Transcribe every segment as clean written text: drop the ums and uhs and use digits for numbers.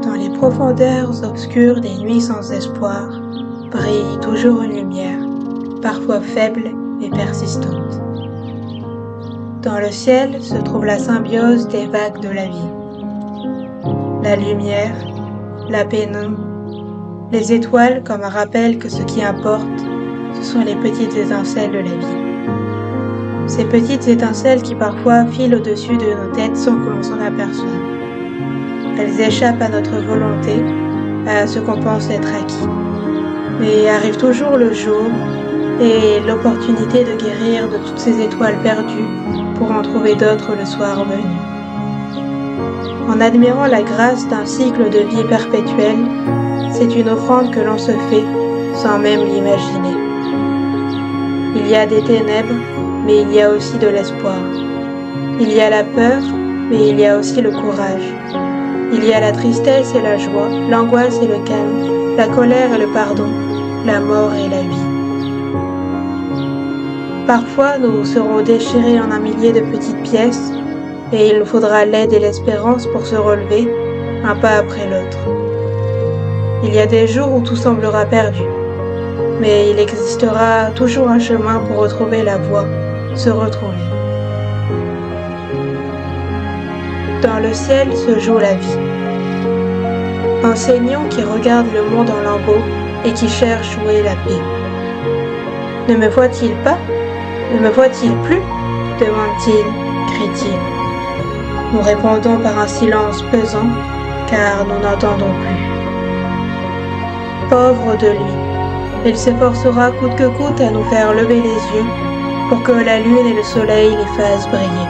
Dans les profondeurs obscures des nuits sans espoir, brille toujours une lumière, parfois faible mais persistante. Dans le ciel se trouve la symbiose des vagues de la vie. La lumière, la pénombre, les étoiles comme un rappel que ce qui importe, ce sont les petites étincelles de la vie. Ces petites étincelles qui parfois filent au-dessus de nos têtes sans que l'on s'en aperçoive. Elles échappent à notre volonté, à ce qu'on pense être acquis. Mais arrive toujours le jour et l'opportunité de guérir de toutes ces étoiles perdues pour en trouver d'autres le soir venu. En admirant la grâce d'un cycle de vie perpétuel, c'est une offrande que l'on se fait sans même l'imaginer. Il y a des ténèbres, mais il y a aussi de l'espoir. Il y a la peur, mais il y a aussi le courage. Il y a la tristesse et la joie, l'angoisse et le calme, la colère et le pardon, la mort et la vie. Parfois, nous serons déchirés en un millier de petites pièces, et il nous faudra l'aide et l'espérance pour se relever, un pas après l'autre. Il y a des jours où tout semblera perdu, mais il existera toujours un chemin pour retrouver la voie, se retrouver. Dans le ciel se joue la vie. Enseignant qui regarde le monde en lambeaux et qui cherche où est la paix. Ne me voit-il pas? Ne me voit-il plus? Demande-t-il, crie-t-il. Nous répondons par un silence pesant, car nous n'entendons plus. Pauvre de lui, il s'efforcera coûte que coûte à nous faire lever les yeux pour que la lune et le soleil les fassent briller.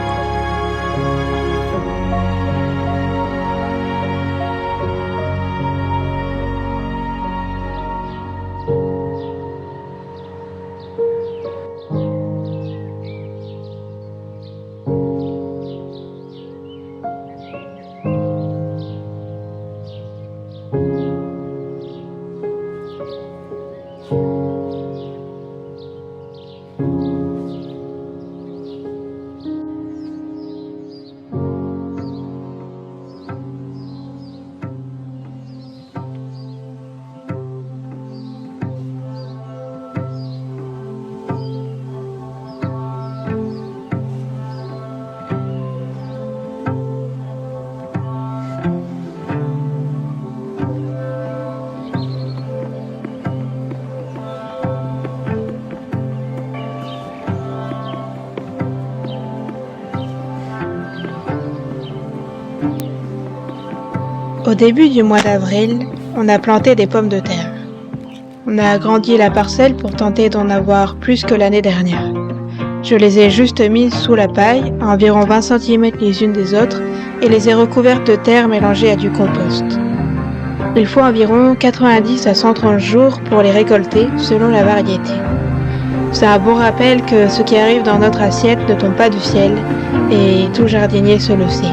Au début du mois d'avril, on a planté des pommes de terre. On a agrandi la parcelle pour tenter d'en avoir plus que l'année dernière. Je les ai juste mises sous la paille, à environ 20 cm les unes des autres, et les ai recouvertes de terre mélangée à du compost. Il faut environ 90 à 130 jours pour les récolter, selon la variété. C'est un bon rappel que ce qui arrive dans notre assiette ne tombe pas du ciel, et tout jardinier se le sait.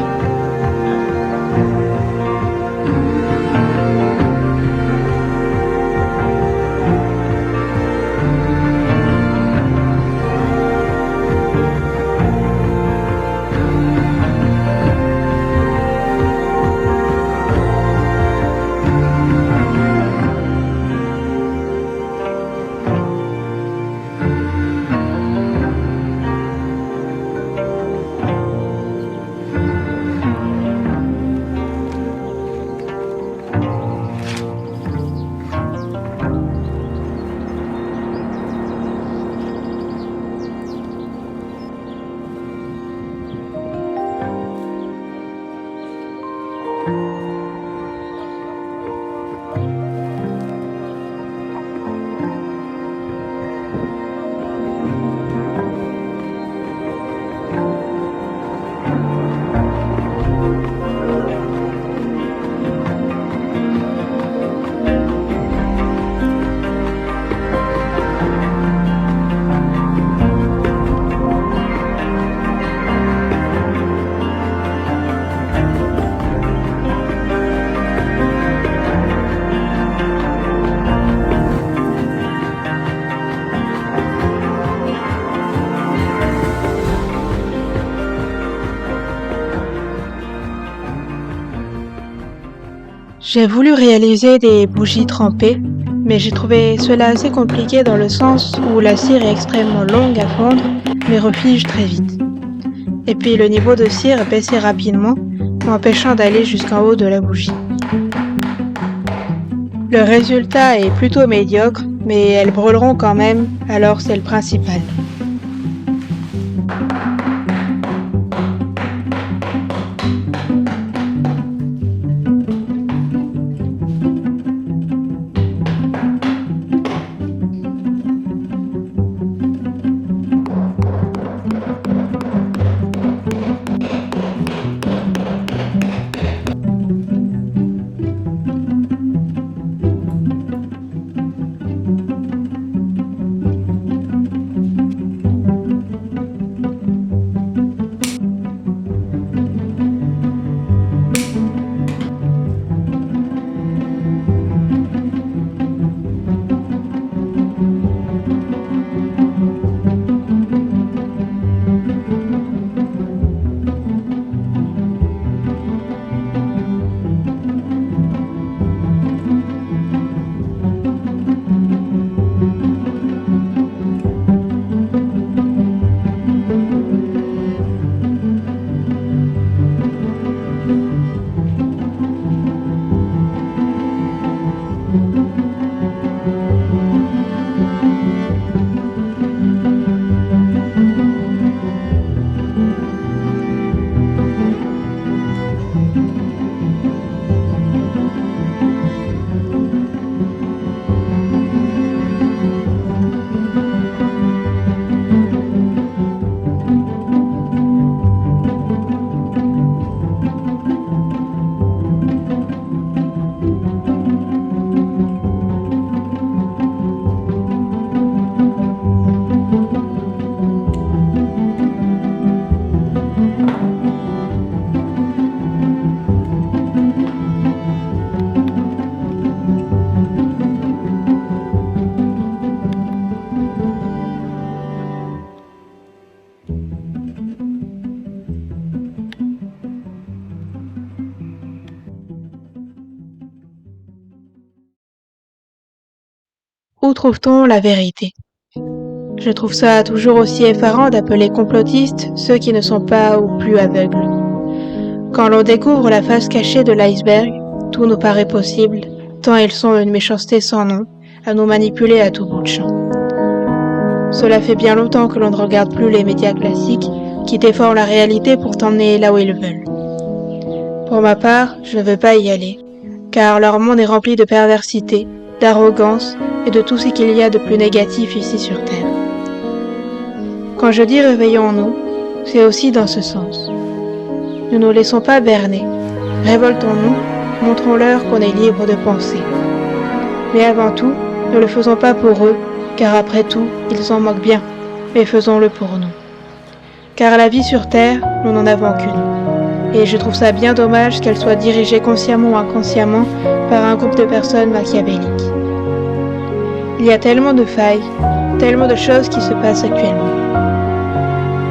J'ai voulu réaliser des bougies trempées, mais j'ai trouvé cela assez compliqué dans le sens où la cire est extrêmement longue à fondre, mais refige très vite. Et puis le niveau de cire baissait rapidement, m'empêchant d'aller jusqu'en haut de la bougie. Le résultat est plutôt médiocre, mais elles brûleront quand même, alors c'est le principal. Où trouve-t-on la vérité? Je trouve ça toujours aussi effarant d'appeler complotistes ceux qui ne sont pas ou plus aveugles. Quand l'on découvre la face cachée de l'iceberg, tout nous paraît possible, tant ils sont une méchanceté sans nom, à nous manipuler à tout bout de champ. Cela fait bien longtemps que l'on ne regarde plus les médias classiques qui déforment la réalité pour t'emmener là où ils veulent. Pour ma part, je ne veux pas y aller, car leur monde est rempli de perversité, d'arrogance et de tout ce qu'il y a de plus négatif ici sur Terre. Quand je dis réveillons-nous, c'est aussi dans ce sens. Ne nous laissons pas berner, révoltons-nous, montrons-leur qu'on est libre de penser. Mais avant tout, ne le faisons pas pour eux, car après tout, ils en manquent bien, mais faisons-le pour nous. Car la vie sur Terre, nous n'en avons qu'une. Et je trouve ça bien dommage qu'elle soit dirigée consciemment ou inconsciemment par un groupe de personnes machiavéliques. Il y a tellement de failles, tellement de choses qui se passent actuellement.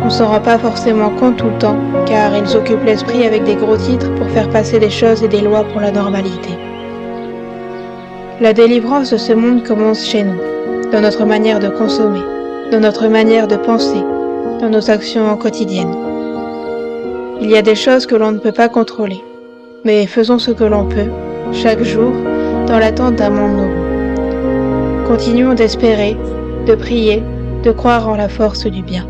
On ne s'en rend pas forcément compte tout le temps, car ils occupent l'esprit avec des gros titres pour faire passer des choses et des lois pour la normalité. La délivrance de ce monde commence chez nous, dans notre manière de consommer, dans notre manière de penser, dans nos actions quotidiennes. Il y a des choses que l'on ne peut pas contrôler, mais faisons ce que l'on peut, chaque jour, dans l'attente d'un monde nouveau. Continuons d'espérer, de prier, de croire en la force du bien.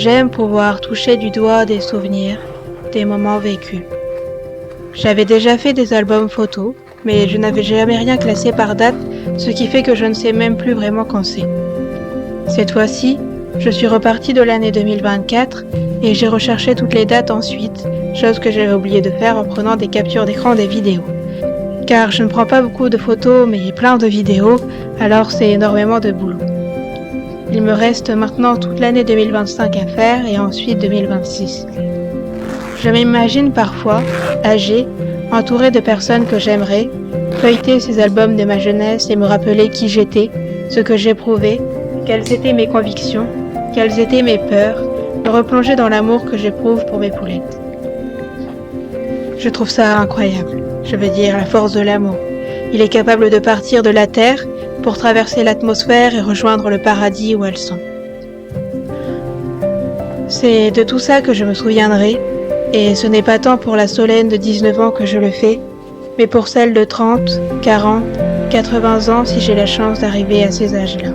j'aime pouvoir toucher du doigt des souvenirs, des moments vécus. J'avais déjà fait des albums photos, mais je n'avais jamais rien classé par date, ce qui fait que je ne sais même plus vraiment quand c'est. Cette fois-ci, je suis repartie de l'année 2024 et j'ai recherché toutes les dates ensuite, chose que j'avais oublié de faire en prenant des captures d'écran des vidéos. Car je ne prends pas beaucoup de photos mais plein de vidéos, alors c'est énormément de boulot. Il me reste maintenant toute l'année 2025 à faire et ensuite 2026. Je m'imagine parfois, âgée, entourée de personnes que j'aimerais, feuilleter ces albums de ma jeunesse et me rappeler qui j'étais, ce que j'éprouvais, quelles étaient mes convictions, quelles étaient mes peurs, me replonger dans l'amour que j'éprouve pour mes poulettes. Je trouve ça incroyable, je veux dire la force de l'amour. Il est capable de partir de la terre pour traverser l'atmosphère et rejoindre le paradis où elles sont. C'est de tout ça que je me souviendrai, et ce n'est pas tant pour la Solène de 19 ans que je le fais, mais pour celle de 30, 40, 80 ans si j'ai la chance d'arriver à ces âges-là.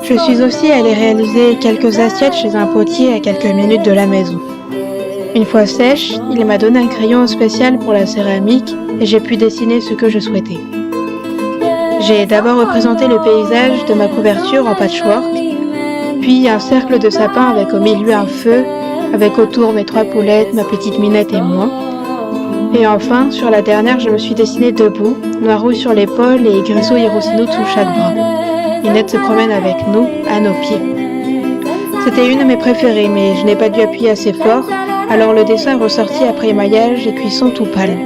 Je suis aussi allée réaliser quelques assiettes chez un potier à quelques minutes de la maison. Une fois sèche, il m'a donné un crayon spécial pour la céramique et j'ai pu dessiner ce que je souhaitais. J'ai d'abord représenté le paysage de ma couverture en patchwork, puis un cercle de sapin avec au milieu un feu, avec autour mes 3 poulettes, ma petite Minette et moi. Et enfin, sur la dernière, je me suis dessinée debout, Noirouille sur l'épaule et Grisou et Roussinout sous chaque bras. Minette se promène avec nous, à nos pieds. C'était une de mes préférées, mais je n'ai pas dû appuyer assez fort, alors le dessin est ressorti après émaillage et cuisson tout pâle.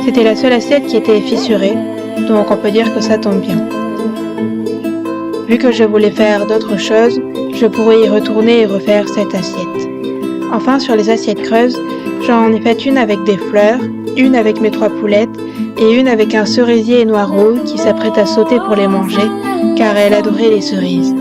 C'était la seule assiette qui était fissurée, donc on peut dire que ça tombe bien. Vu que je voulais faire d'autres choses, je pourrais y retourner et refaire cette assiette. Enfin, sur les assiettes creuses, j'en ai fait une avec des fleurs, une avec mes 3 poulettes et une avec un cerisier et Noirouille qui s'apprête à sauter pour les manger, car elle adorait les cerises.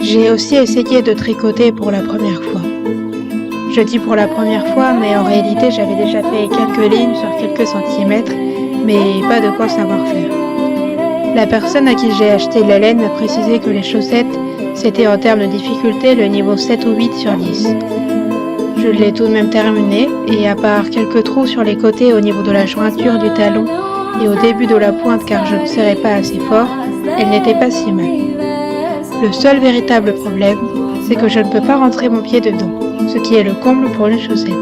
J'ai aussi essayé de tricoter pour la première fois. Je dis pour la première fois, mais en réalité j'avais déjà fait quelques lignes sur quelques centimètres, mais pas de quoi savoir faire. La personne à qui j'ai acheté la laine m'a précisé que les chaussettes, c'était en termes de difficulté le niveau 7 ou 8 sur 10. Je l'ai tout de même terminé, et à part quelques trous sur les côtés au niveau de la jointure du talon et au début de la pointe car je ne serrais pas assez fort, elle n'était pas si mal. Le seul véritable problème, c'est que je ne peux pas rentrer mon pied dedans, ce qui est le comble pour une chaussette.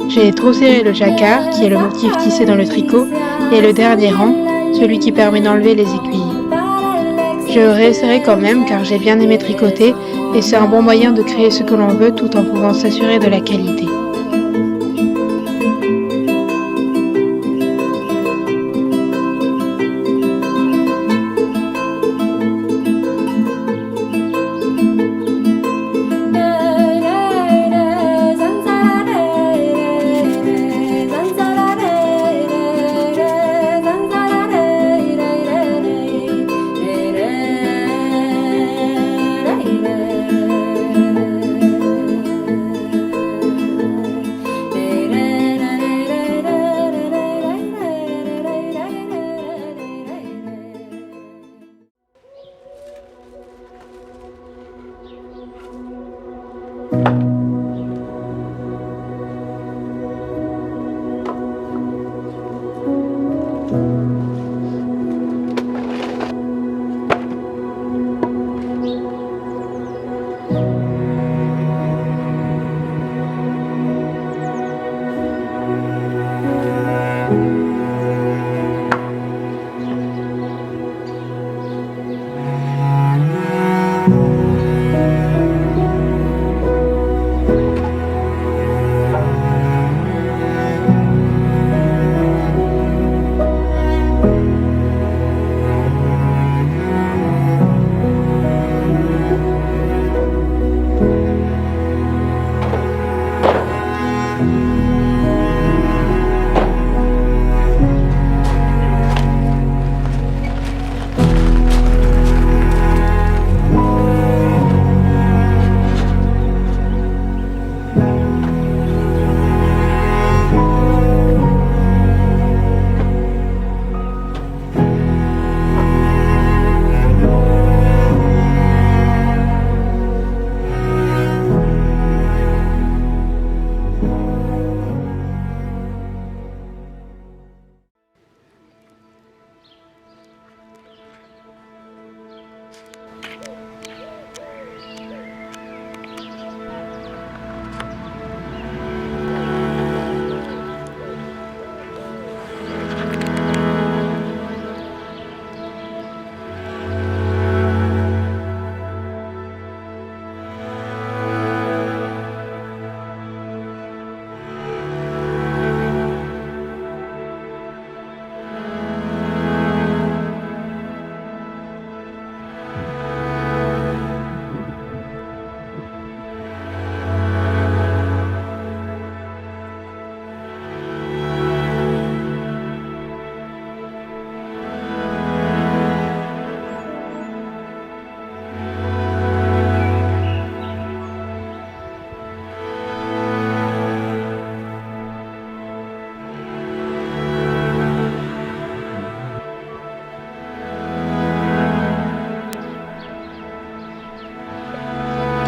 J'ai trop serré le jacquard, qui est le motif tissé dans le tricot, et le dernier rang, celui qui permet d'enlever les aiguilles. Je réessayerai quand même car j'ai bien aimé tricoter et c'est un bon moyen de créer ce que l'on veut tout en pouvant s'assurer de la qualité.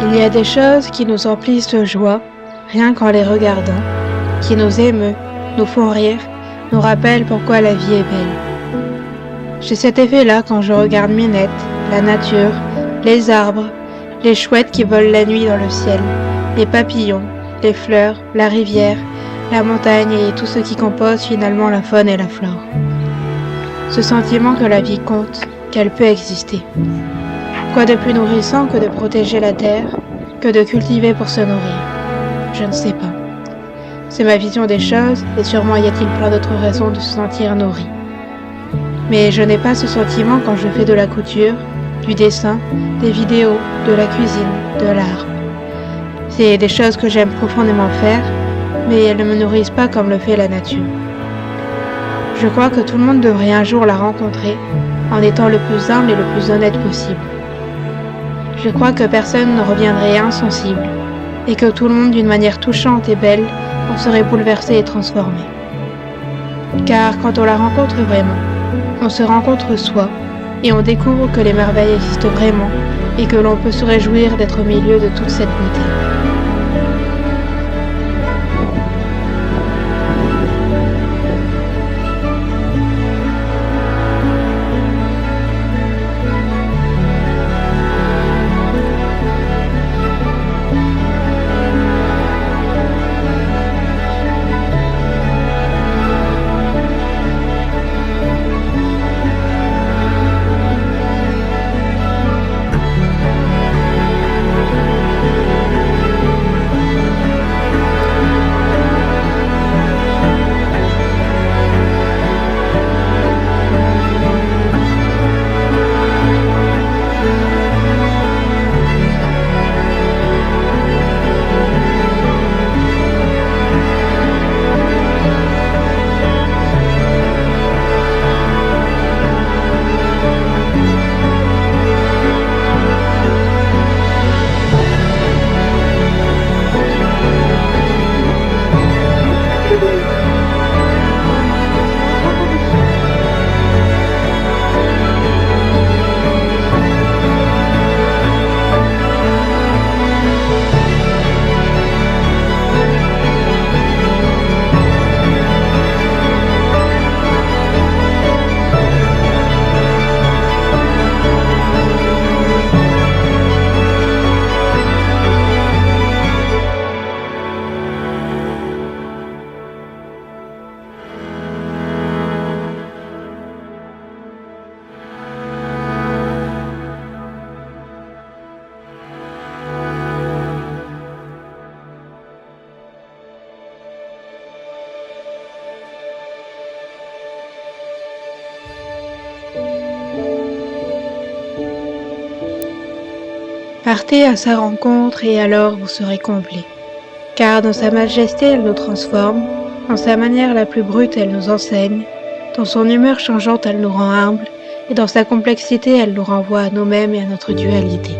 Il y a des choses qui nous emplissent de joie, rien qu'en les regardant, qui nous émeut, nous font rire, nous rappellent pourquoi la vie est belle. J'ai cet effet-là quand je regarde Minette, la nature, les arbres, les chouettes qui volent la nuit dans le ciel, les papillons, les fleurs, la rivière, la montagne et tout ce qui compose finalement la faune et la flore. Ce sentiment que la vie compte, qu'elle peut exister. Quoi de plus nourrissant que de protéger la terre, que de cultiver pour se nourrir? Je ne sais pas. C'est ma vision des choses, et sûrement y a-t-il plein d'autres raisons de se sentir nourri. Mais je n'ai pas ce sentiment quand je fais de la couture, du dessin, des vidéos, de la cuisine, de l'art. C'est des choses que j'aime profondément faire, mais elles ne me nourrissent pas comme le fait la nature. Je crois que tout le monde devrait un jour la rencontrer, en étant le plus humble et le plus honnête possible. Je crois que personne ne reviendrait insensible, et que tout le monde d'une manière touchante et belle en serait bouleversé et transformé. Car quand on la rencontre vraiment, on se rencontre soi, et on découvre que les merveilles existent vraiment, et que l'on peut se réjouir d'être au milieu de toute cette beauté. Partez à sa rencontre et alors vous serez comblés. Car dans sa majesté elle nous transforme, dans sa manière la plus brute elle nous enseigne, dans son humeur changeante elle nous rend humbles, et dans sa complexité elle nous renvoie à nous-mêmes et à notre dualité.